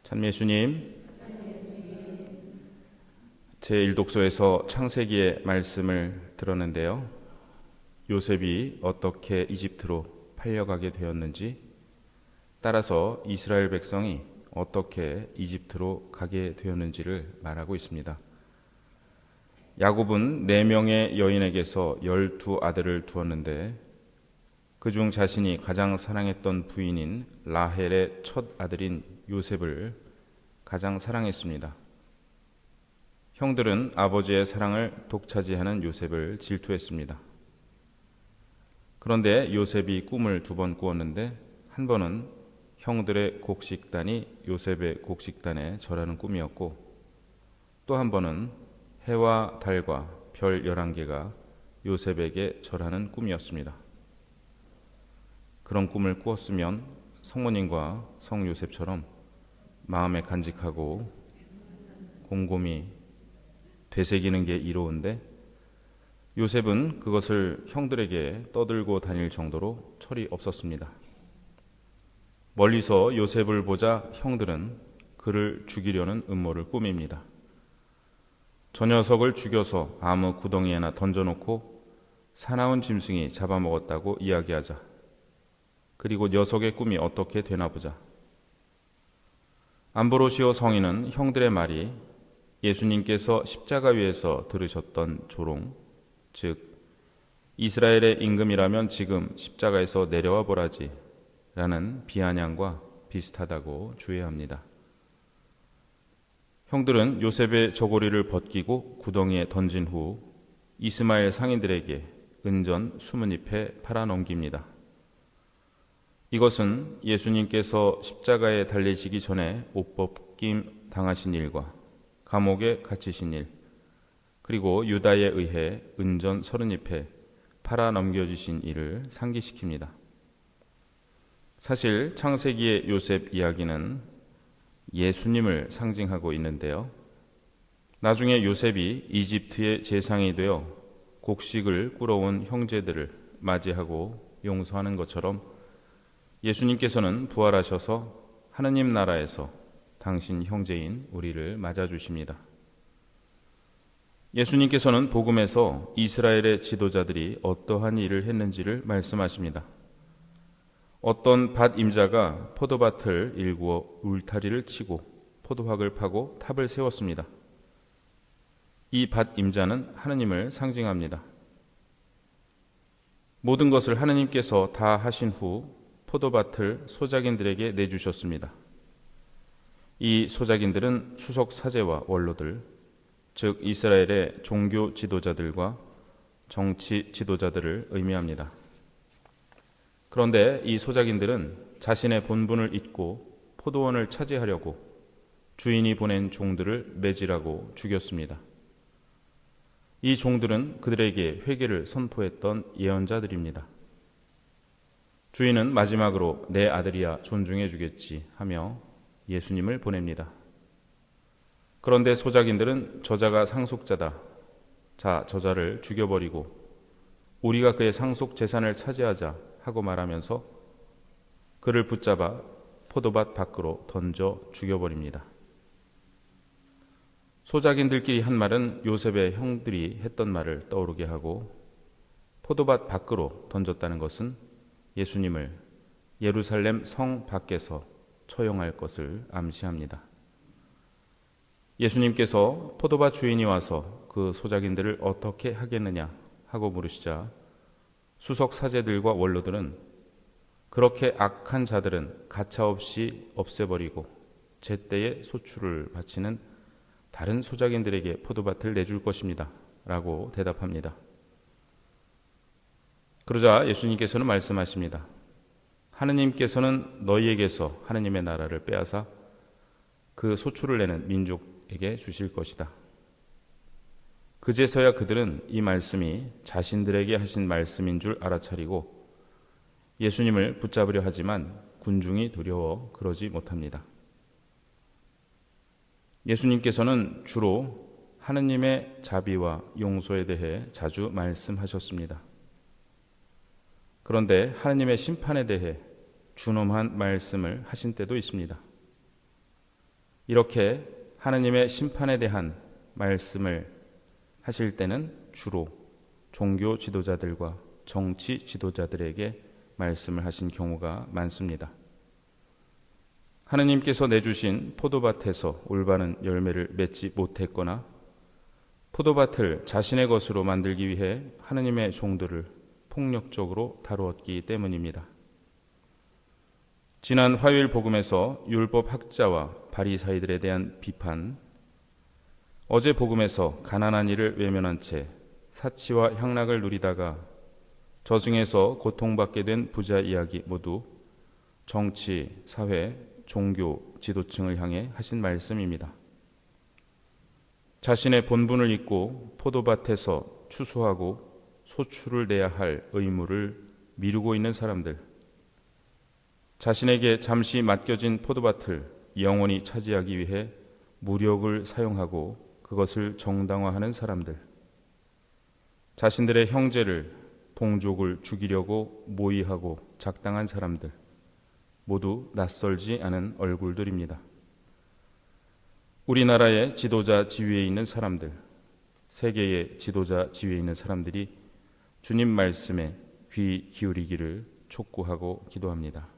찬미 예수님, 제1독서에서 창세기의 말씀을 들었는데요. 요셉이 어떻게 이집트로 팔려가게 되었는지, 따라서 이스라엘 백성이 어떻게 이집트로 가게 되었는지를 말하고 있습니다. 야곱은 4명의 여인에게서 12아들을 두었는데 그중 자신이 가장 사랑했던 부인인 라헬의 첫 아들인 요셉을 가장 사랑했습니다. 형들은 아버지의 사랑을 독차지하는 요셉을 질투했습니다. 그런데 요셉이 꿈을 2번 꾸었는데 한 번은 형들의 곡식단이 요셉의 곡식단에 절하는 꿈이었고, 또 한 번은 해와 달과 별 11개가 요셉에게 절하는 꿈이었습니다. 그런 꿈을 꾸었으면 성모님과 성 요셉처럼 마음에 간직하고 곰곰이 되새기는 게 이로운데, 요셉은 그것을 형들에게 떠들고 다닐 정도로 철이 없었습니다. 멀리서 요셉을 보자 형들은 그를 죽이려는 음모를 꾸밉니다. 저 녀석을 죽여서 아무 구덩이에나 던져놓고 사나운 짐승이 잡아먹었다고 이야기하자. 그리고 녀석의 꿈이 어떻게 되나 보자. 암브로시오 성인은 형들의 말이 예수님께서 십자가 위에서 들으셨던 조롱, 즉 이스라엘의 임금이라면 지금 십자가에서 내려와 보라지 라는 비아냥과 비슷하다고 주의합니다. 형들은 요셉의 저고리를 벗기고 구덩이에 던진 후 이스마엘 상인들에게 은전 20잎에 팔아넘깁니다. 이것은 예수님께서 십자가에 달리시기 전에 옷벗김 당하신 일과 감옥에 갇히신 일, 그리고 유다에 의해 은전 30잎에 팔아넘겨지신 일을 상기시킵니다. 사실 창세기의 요셉 이야기는 예수님을 상징하고 있는데요. 나중에 요셉이 이집트의 제상이 되어 곡식을 꾸러온 형제들을 맞이하고 용서하는 것처럼 예수님께서는 부활하셔서 하느님 나라에서 당신 형제인 우리를 맞아주십니다. 예수님께서는 복음에서 이스라엘의 지도자들이 어떠한 일을 했는지를 말씀하십니다. 어떤 밭 임자가 포도밭을 일구어 울타리를 치고 포도학을 파고 탑을 세웠습니다. 이 밭 임자는 하느님을 상징합니다. 모든 것을 하느님께서 다 하신 후 포도밭을 소작인들에게 내주셨습니다. 이 소작인들은 수석 사제와 원로들, 즉 이스라엘의 종교 지도자들과 정치 지도자들을 의미합니다. 그런데 이 소작인들은 자신의 본분을 잊고 포도원을 차지하려고 주인이 보낸 종들을 매질하고 죽였습니다. 이 종들은 그들에게 회개를 선포했던 예언자들입니다. 주인은 마지막으로 내 아들이야 존중해 주겠지 하며 예수님을 보냅니다. 그런데 소작인들은 저자가 상속자다. 자, 저자를 죽여버리고 우리가 그의 상속 재산을 차지하자 하고 말하면서 그를 붙잡아 포도밭 밖으로 던져 죽여버립니다. 소작인들끼리 한 말은 요셉의 형들이 했던 말을 떠오르게 하고, 포도밭 밖으로 던졌다는 것은 예수님을 예루살렘 성 밖에서 처형할 것을 암시합니다. 예수님께서 포도밭 주인이 와서 그 소작인들을 어떻게 하겠느냐 하고 물으시자 수석 사제들과 원로들은 그렇게 악한 자들은 가차없이 없애버리고 제때에 소출을 바치는 다른 소작인들에게 포도밭을 내줄 것입니다 라고 대답합니다. 그러자 예수님께서는 말씀하십니다. 하느님께서는 너희에게서 하느님의 나라를 빼앗아 그 소출을 내는 민족에게 주실 것이다. 그제서야 그들은 이 말씀이 자신들에게 하신 말씀인 줄 알아차리고 예수님을 붙잡으려 하지만 군중이 두려워 그러지 못합니다. 예수님께서는 주로 하느님의 자비와 용서에 대해 자주 말씀하셨습니다. 그런데 하느님의 심판에 대해 준엄한 말씀을 하신 때도 있습니다. 이렇게 하느님의 심판에 대한 말씀을 하실 때는 주로 종교 지도자들과 정치 지도자들에게 말씀을 하신 경우가 많습니다. 하느님께서 내주신 포도밭에서 올바른 열매를 맺지 못했거나 포도밭을 자신의 것으로 만들기 위해 하느님의 종들을 폭력적으로 다루었기 때문입니다. 지난 화요일 복음에서 율법 학자와 바리사이들에 대한 비판, 어제 복음에서 가난한 이를 외면한 채 사치와 향락을 누리다가 저승에서 고통받게 된 부자 이야기 모두 정치, 사회, 종교, 지도층을 향해 하신 말씀입니다. 자신의 본분을 잊고 포도밭에서 추수하고 소출을 내야 할 의무를 미루고 있는 사람들, 자신에게 잠시 맡겨진 포도밭을 영원히 차지하기 위해 무력을 사용하고 그것을 정당화하는 사람들, 자신들의 형제를, 동족을 죽이려고 모의하고 작당한 사람들, 모두 낯설지 않은 얼굴들입니다. 우리나라의 지도자 지위에 있는 사람들, 세계의 지도자 지위에 있는 사람들이 주님 말씀에 귀 기울이기를 촉구하고 기도합니다.